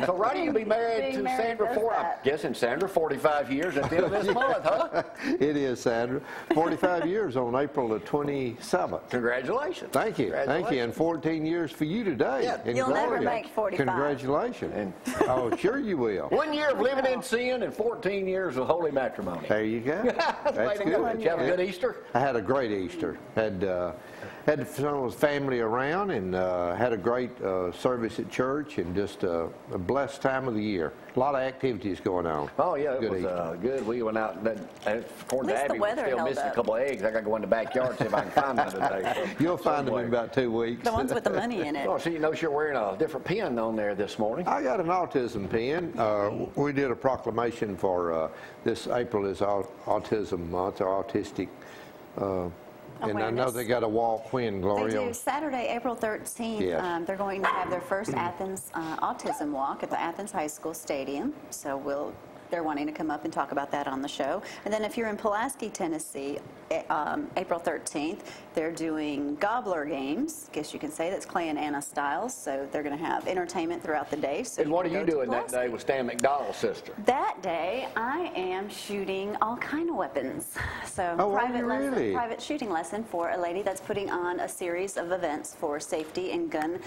So Ronnie, you'll be married to Sandra I'm guessing Sandra, 45 years at the end of this month, huh? It is, Sandra. 45 years on April the 27th. Congratulations. Thank you. Thank you. And 14 years for you today. Yeah. You'll never make 45. Congratulations. Oh, sure you will. 1 year of living in sin and 14 years of holy matrimony. There you go. That's good. Did you have a good Easter? I had a great Easter. Had some of the family around and had a great service at church and just a blessed time of the year. A lot of activities going on. Oh, yeah, it was good. We went out, according to Abby, we still missing a couple of eggs. I got to go in the backyard and see if I can find one today. So, you'll find them in about 2 weeks. The ones with the money in it. Oh, so you know you're wearing a different pin on there this morning. I got an autism pin. We did a proclamation for this April is Autism Month, or Autistic. And I know they got a walk when, Gloria? They do. Saturday, April 13th, yes. They're going to have their first Athens Autism Walk at the Athens High School Stadium. So they're wanting to come up and talk about that on the show. And then if you're in Pulaski, Tennessee, April 13th, they're doing gobbler games, I guess you can say. That's Clay and Anna Styles. So they're going to have entertainment throughout the day. So and what are you doing that day with Stan McDowell's sister? That day, I am shooting all kind of weapons. So private shooting lesson for a lady that's putting on a series of events for safety and gun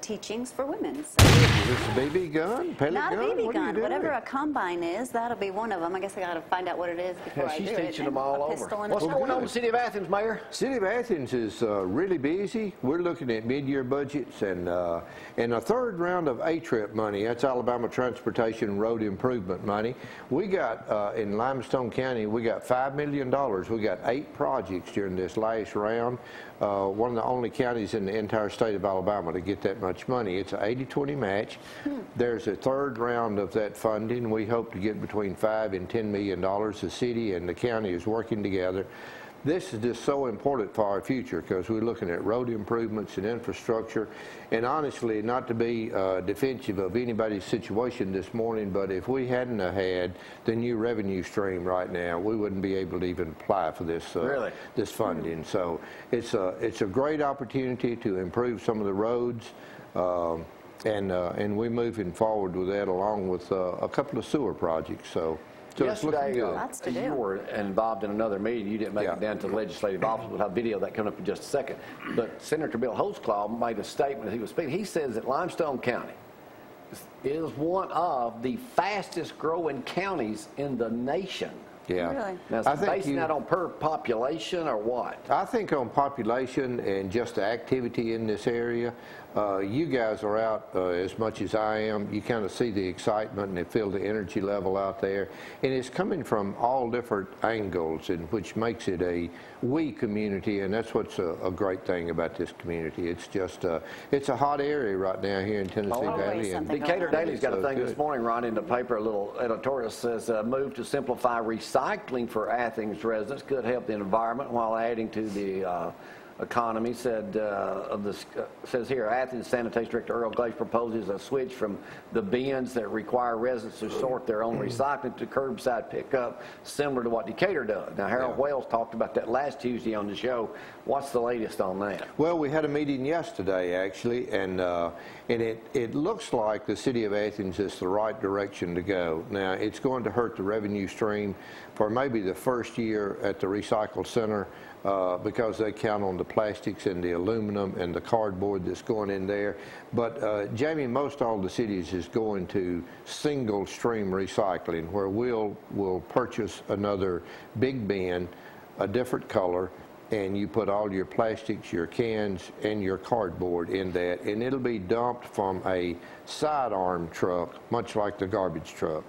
teachings for women. So, is this a BB gun? Pellet not gun? a BB gun. Whatever a combine is, that'll be one of them. I guess I got to find out what it is before I do it. She's teaching them all over. What's going on in the City of Athens, Mayor? City of Athens is really busy. We're looking at mid-year budgets and a third round of A-TRIP money. That's Alabama Transportation Road Improvement money. We got, in Limestone County, we got $5 million. We got 8 projects during this last round. One of the only counties in the entire state of Alabama to get that much money. It's an 80-20 match. There's a third round of that funding. We hope to get between $5 and $10 million. The city and the county is working together. This is just so important for our future because we're looking at road improvements and infrastructure. And honestly, not to be defensive of anybody's situation this morning, but if we hadn't had the new revenue stream right now, we wouldn't be able to even apply for this this funding. So it's a great opportunity to improve some of the roads. And we're moving forward with that along with a couple of sewer projects. So yesterday, you were involved in another meeting. You didn't make it down to the legislative office. We'll have video of that coming up in just a second. But Senator Bill Holtzclaw made a statement as he was speaking. He says that Limestone County is one of the fastest growing counties in the nation. Yeah. Really? Now, is basing that on per population or what? I think on population and just the activity in this area. You guys are out as much as I am. You kind of see the excitement and feel the energy level out there. And it's coming from all different angles, and which makes it a we community, and that's what's a great thing about this community. It's just, it's a hot area right now here in Tennessee Valley. And Decatur Daily's got a thing this morning, Ron, in the paper, a little editorial says, move to simplify recycling for Athens residents could help the environment while adding to the economy. Said says here, Athens Sanitation Director Earl Glaze proposes a switch from the bins that require residents to sort their own recycling to curbside pickup, similar to what Decatur does. Now, Harold Wells talked about that last Tuesday on the show. What's the latest on that? Well, we had a meeting yesterday, actually, and it looks like the City of Athens is the right direction to go. Now, it's going to hurt the revenue stream for maybe the first year at the recycle center, because they count on the plastics and the aluminum and the cardboard that's going in there. But Jamie, most all the cities is going to single stream recycling, where we'll purchase another big bin, a different color, and you put all your plastics, your cans, and your cardboard in that, and it'll be dumped from a sidearm truck, much like the garbage truck.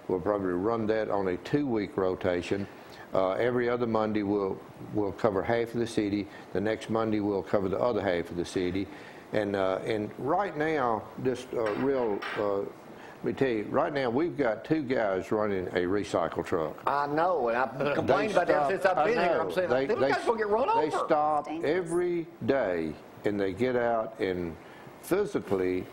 We'll probably run that on a 2-week rotation. Every other Monday we'll cover half of the city. The next Monday we'll cover the other half of the city. And right now, just let me tell you, right now we've got 2 guys running a recycle truck. I know, and I've complained about that since I've been here. I'm saying, they guys will get run over. They stop every day, and they get out and physically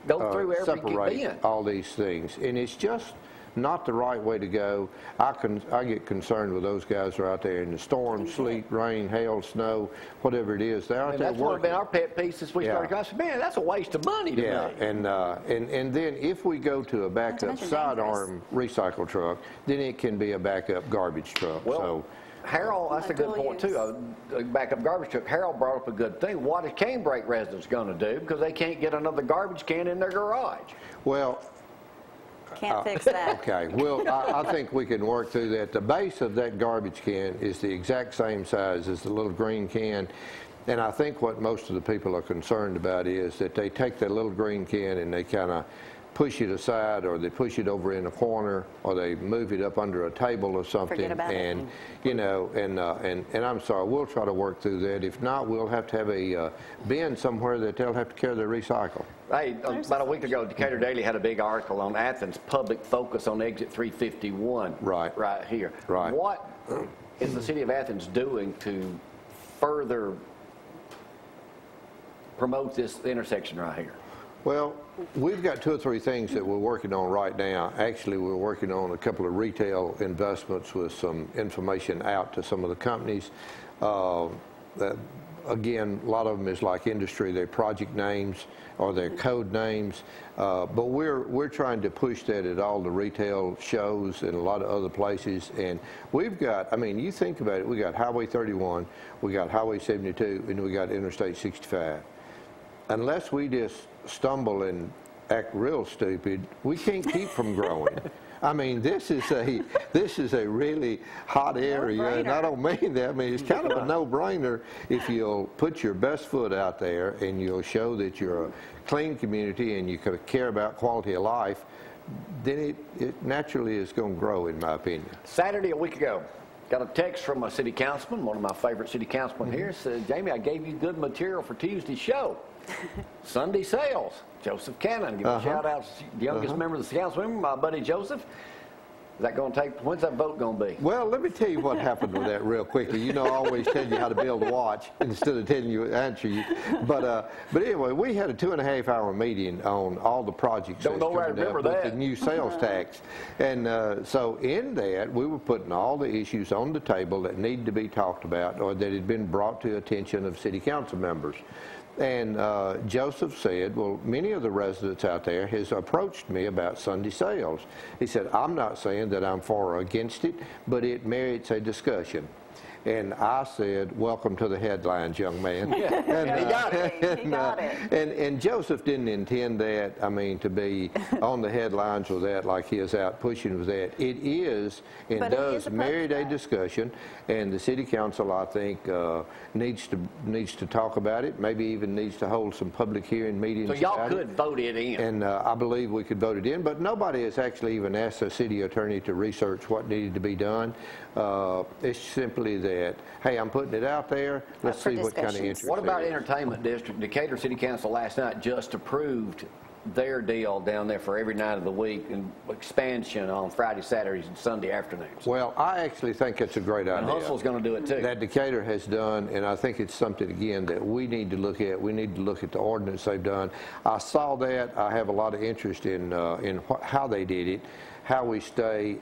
go through every separate bin. all these things. And it's just not the right way to go. I get concerned with those guys who are out there in the storm, sleet, rain, hail, snow, whatever it is. They're out there that's working. That's one of our pet peeves since we started. I said, man, that's a waste of money to me. And then if we go to a backup sidearm recycle truck, then it can be a backup garbage truck. Well, Harold, that's a good point too. Backup garbage truck. Harold brought up a good thing. What is Canebrake residents going to do because they can't get another garbage can in their garage? Well, can't fix that. Okay, well, I think we can work through that. The base of that garbage can is the exact same size as the little green can. And I think what most of the people are concerned about is that they take that little green can and they kind of push it aside, or they push it over in a corner, or they move it up under a table or something. Forget about and it. you know, and I'm sorry, we'll try to work through that. If not, we'll have to have a bin somewhere that they'll have to carry their recycle. Hey, about a week ago, Decatur Daily had a big article on Athens public focus on exit 351. Right here. Right. What is the city of Athens doing to further promote this intersection right here? Well, we've got 2 or 3 things that we're working on right now. Actually, we're working on a couple of retail investments with some information out to some of the companies. Again, a lot of them is like industry, they're project names or their code names. But we're trying to push that at all the retail shows and a lot of other places. And we've got, I mean, you think about it, we got Highway 31, we got Highway 72, and we got Interstate 65. Unless we just stumble and act real stupid, we can't keep from growing. I mean, this is a really hot area, and I don't mean that. I mean, it's kind of a no-brainer if you'll put your best foot out there and you'll show that you're a clean community and you care about quality of life. Then it naturally is going to grow, in my opinion. Saturday, a week ago, got a text from a city councilman, one of my favorite city councilmen here, said, Jamie, I gave you good material for Tuesday's show. Sunday sales. Joseph Cannon, give a shout out to the youngest member of the council member, my buddy Joseph. Is that going to take, when's that vote going to be? Well, let me tell you what happened with that real quickly. You know, I always tell you how to build a watch instead of telling you, answer you. But anyway, we had a 2.5-hour meeting on all the projects with the new sales tax. And so in that, we were putting all the issues on the table that need to be talked about or that had been brought to attention of city council members. And Joseph said, well, many of the residents out there has approached me about Sunday sales. He said, I'm not saying that I'm for or against it, but it merits a discussion. And I said, welcome to the headlines, young man. He got it. And Joseph didn't intend that, I mean, to be on the headlines with that like he is out pushing with that. It is and does merit a discussion, and the city council, I think, needs to talk about it, maybe even needs to hold some public hearing meetings. So y'all could vote it in. And I believe we could vote it in, but nobody has actually even asked the city attorney to research what needed to be done. It's simply that, hey, I'm putting it out there. Let's see what kind of interest. What about Entertainment District? Decatur City Council last night just approved their deal down there for every night of the week and expansion on Friday, Saturdays, and Sunday afternoons. Well, I actually think it's a great idea. And Hustle's going to do it too. That Decatur has done, and I think it's something, again, that we need to look at. We need to look at the ordinance they've done. I saw that. I have a lot of interest in how they did it, how we stay,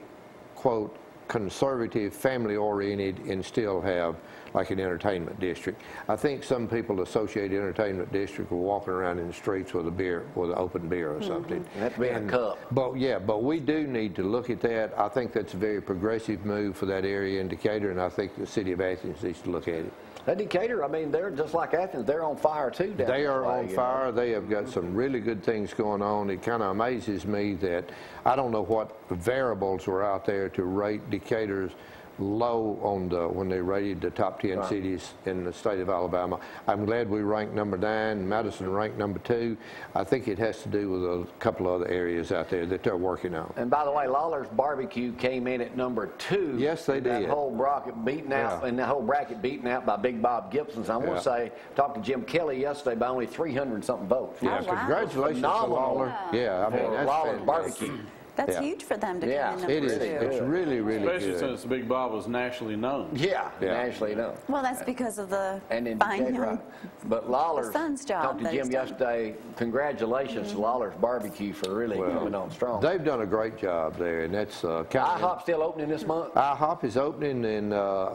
quote, conservative, family-oriented, and still have like an entertainment district. I think some people associate entertainment district with walking around in the streets with a beer, with an open beer or something. And that's be a cup. But we do need to look at that. I think that's a very progressive move for that area in Decatur, and I think the city of Athens needs to look at it. Decatur, I mean, they're just like Athens. They're on fire too. They are on fire. They have got some really good things going on. It kind of amazes me that I don't know what variables were out there to rate Decatur's low on when they rated the top 10 cities in the state of Alabama. I'm glad we ranked number 9. Madison ranked number 2. I think it has to do with a couple other areas out there that they're working on. And by the way, Lawler's Barbecue came in at number 2. Yes, they did. That whole bracket beaten out, and the whole bracket beaten out by Big Bob Gibson's. I want to say, talked to Jim Kelly yesterday by only 300 something votes. Yeah, congratulations to Lawler. Yeah, I mean, that's Lawler's Barbecue. That's huge for them to come in it number is. 2. It's really, really Especially good. since Big Bob was nationally known. Yeah, nationally known. Well, that's because of the And then, buying him right. But Lawler's, son's job talked to that Jim he's done. yesterday, congratulations to Lawler's Barbecue for really coming on strong. They've done a great job there, and that's kind of... IHOP still opening this month? IHOP is opening, and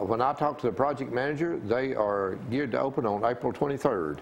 when I talked to the project manager, they are geared to open on April 23rd.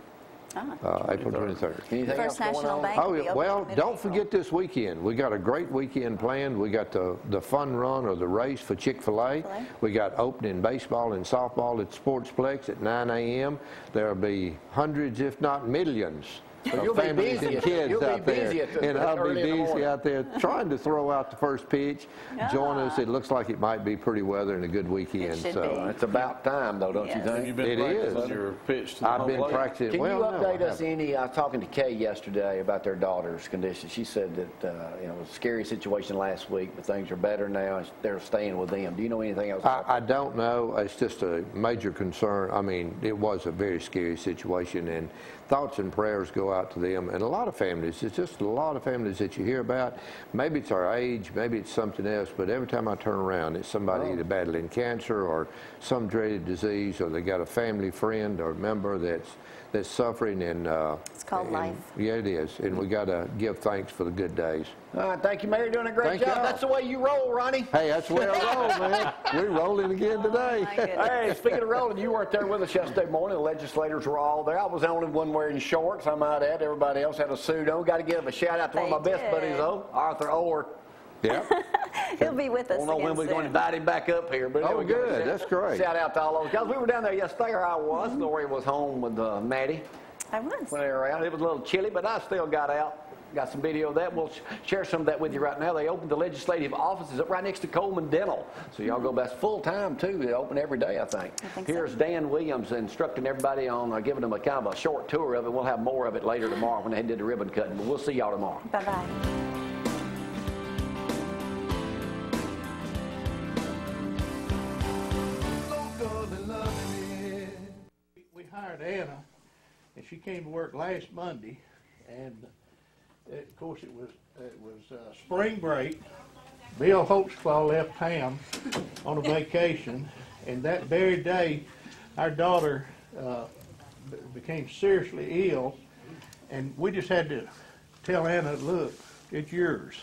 April 23rd. Anything else First going National on? Bank Oh, will be yeah, open well, in don't mid-April. forget this weekend. We got a great weekend planned. We got the fun run or the race for Chick-fil-A. We got opening baseball and softball at Sportsplex at 9 a.m. There'll be hundreds, if not millions, So you'll of be families busy. and kids You'll be out there. busy at the- And I'll be early in the busy morning. out there trying to throw out the first pitch. Join us. It looks like it might be pretty weather and a good weekend. should So be. It's about time, though, don't you Yes. think? You've been It practicing is. your pitch to the I've home been plate. practicing. Can Well, you no, I update us haven't. any? I was talking to Kay yesterday about their daughter's condition. She said that it was a scary situation last week, but things are better now. And they're staying with them. Do you know anything else? I don't know. It's just a major concern. I mean, it was a very scary situation, and thoughts and prayers go out to them. And a lot of families, it's just a lot of families that you hear about. Maybe it's our age, maybe it's something else, but every time I turn around, it's somebody either battling cancer or some dreaded disease, or they got a family friend or member that's suffering. And It's called life. Yeah, it is. And we got to give thanks for the good days. All right, thank you, Mayor. You're doing a great Thank job. y'all. That's the way you roll, Ronnie. Hey, that's the way I roll, man. We're rolling again today. My goodness. Hey, speaking of rolling, you weren't there with us yesterday morning. The legislators were all there. I was the only one wearing shorts. I might add. Everybody else had a suit on. Got to give a shout out to one of my They best buddies, did. though, Arthur Orr. Yeah. He'll be with us I don't know when again we're going to soon. invite him back up here. But Oh, we give a good. shout- That's great. Shout out to all those guys. We were down there yesterday, or I was. Gloria was home with Maddie I was. when they were out. It was a little chilly, but I still got out. Got some video of that. We'll share some of that with you right now. They opened the legislative offices up right next to Coleman Dental. So y'all go back full time, too. They open every day, I think. think so. Here's Dan Williams instructing everybody on giving them a kind of a short tour of it. We'll have more of it later tomorrow when they did the ribbon cutting. But we'll see y'all tomorrow. Bye-bye. We hired Anna, and she came to work last Monday, and of course it was spring break. Bill Holtzclaw left town on a vacation, and that very day, our daughter became seriously ill, and we just had to tell Anna, look, it's yours.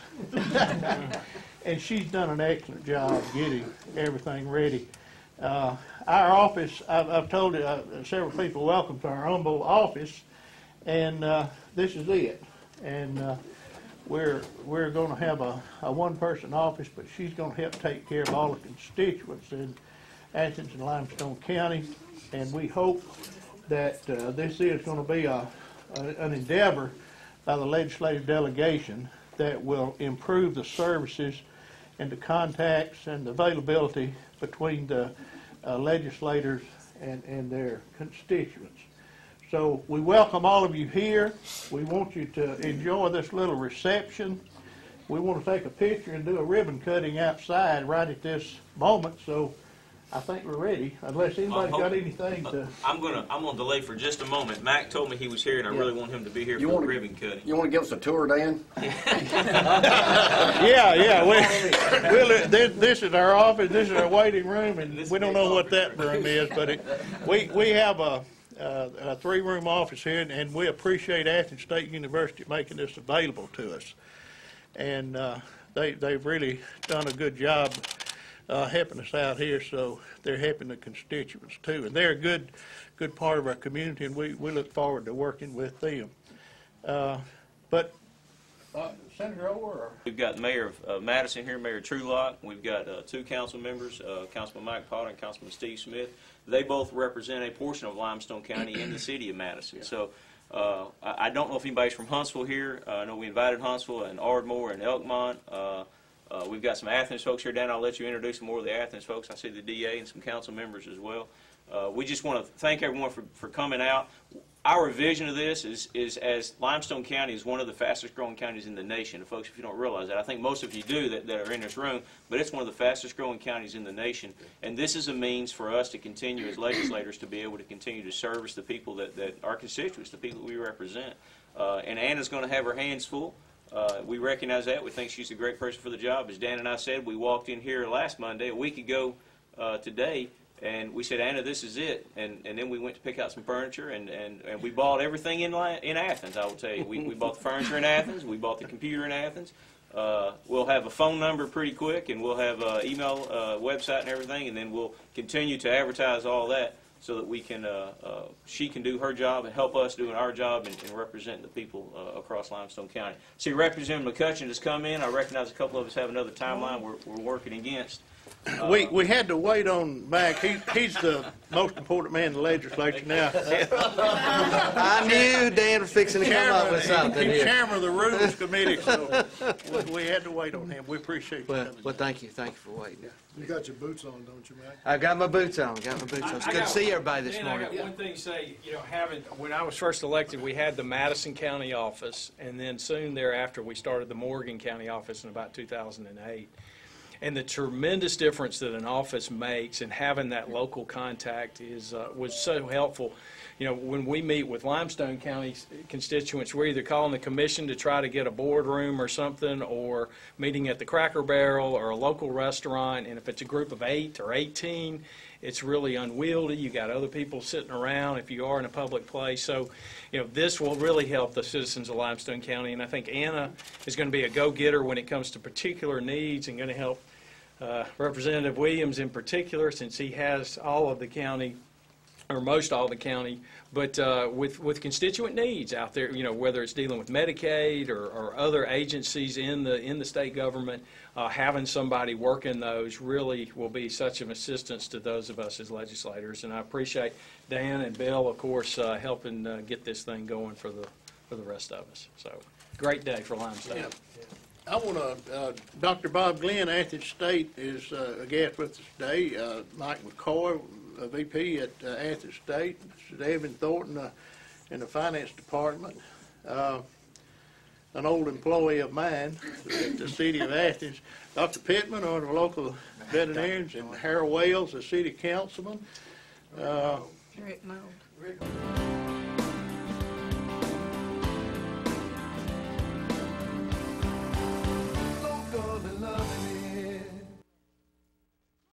And she's done an excellent job getting everything ready. Our office, I've told several people, welcome to our humble office, and this is it. And we're going to have a one-person office, but she's going to help take care of all the constituents in Athens and Limestone County. And we hope that this is going to be an endeavor by the legislative delegation that will improve the services and the contacts and the availability between the legislators and their constituents. So we welcome all of you here. We want you to enjoy this little reception. We want to take a picture and do a ribbon cutting outside right at this moment. So I think we're ready, unless anybody's got anything to... I'm gonna delay for just a moment. Mac told me he was here, and I really want him to be here for the ribbon cutting. You want to give us a tour, Dan? Yeah. This is our office. This is our waiting room, and we don't know what that room is, but we have a three-room office here, and we appreciate Athens State University making this available to us. And they've really done a good job helping us out here, so they're helping the constituents too. And they're a good part of our community, and we look forward to working with them. Senator Orr? We've got Mayor of Madison here, Mayor Trulock. We've got two council members, Councilman Mike Potter and Councilman Steve Smith. They both represent a portion of Limestone County in the city of Madison. So I don't know if anybody's from Huntsville here. I know we invited Huntsville and Ardmore and Elkmont. We've got some Athens folks here. Dan, I'll let you introduce some more of the Athens folks. I see the DA and some council members as well. We just want to thank everyone for coming out. Our vision of this is as Limestone County is one of the fastest growing counties in the nation. And folks, if you don't realize that, I think most of you do that are in this room, but it's one of the fastest growing counties in the nation. And this is a means for us to continue as legislators to be able to continue to service the people that our constituents, the people that we represent. And Anna's going to have her hands full. We recognize that. We think she's a great person for the job. As Dan and I said, we walked in here last Monday, a week ago today, and we said, Anna, this is it. And then we went to pick out some furniture, and we bought everything in Athens, I will tell you. We bought the furniture in Athens. We bought the computer in Athens. We'll have a phone number pretty quick, and we'll have an email, website and everything, and then we'll continue to advertise all that so that we can, she can do her job and help us doing our job and represent the people across Limestone County. See, Representative McCutcheon has come in. I recognize a couple of us have another timeline we're working against. We had to wait on Mac. He's the most important man in the legislature now. I knew Dan was fixing to come up with something He's here. chairman of the Rules Committee, so we had to wait on him. We appreciate you coming. Well, thank you for waiting. You got your boots on, don't you, Mac? I've got my boots on. It's good to see everybody this Dan, morning. I got one thing to say. When I was first elected, we had the Madison County office, and then soon thereafter we started the Morgan County office in about 2008. And the tremendous difference that an office makes and having that local contact was so helpful. When we meet with Limestone County constituents, we're either calling the commission to try to get a boardroom or something, or meeting at the Cracker Barrel or a local restaurant. And if it's a group of 8 or 18, it's really unwieldy. You got other people sitting around if you are in a public place. So, this will really help the citizens of Limestone County. And I think Anna is going to be a go-getter when it comes to particular needs and going to help Representative Williams in particular, since he has all of the county, or most all the county, but with constituent needs out there, whether it's dealing with Medicaid or other agencies in the state government, having somebody working those really will be such an assistance to those of us as legislators. And I appreciate Dan and Bill, of course, helping get this thing going for the rest of us. So, great day for Limestone. Yeah. I want to, Dr. Bob Glenn, Athens State, is a guest with us today. Mike McCoy, a VP at Athens State. Evan Thornton in the finance department. An old employee of mine at the city of Athens. Dr. Pittman, one of the local veterinarians, and Harold Wales, the city councilman. Rick Mould.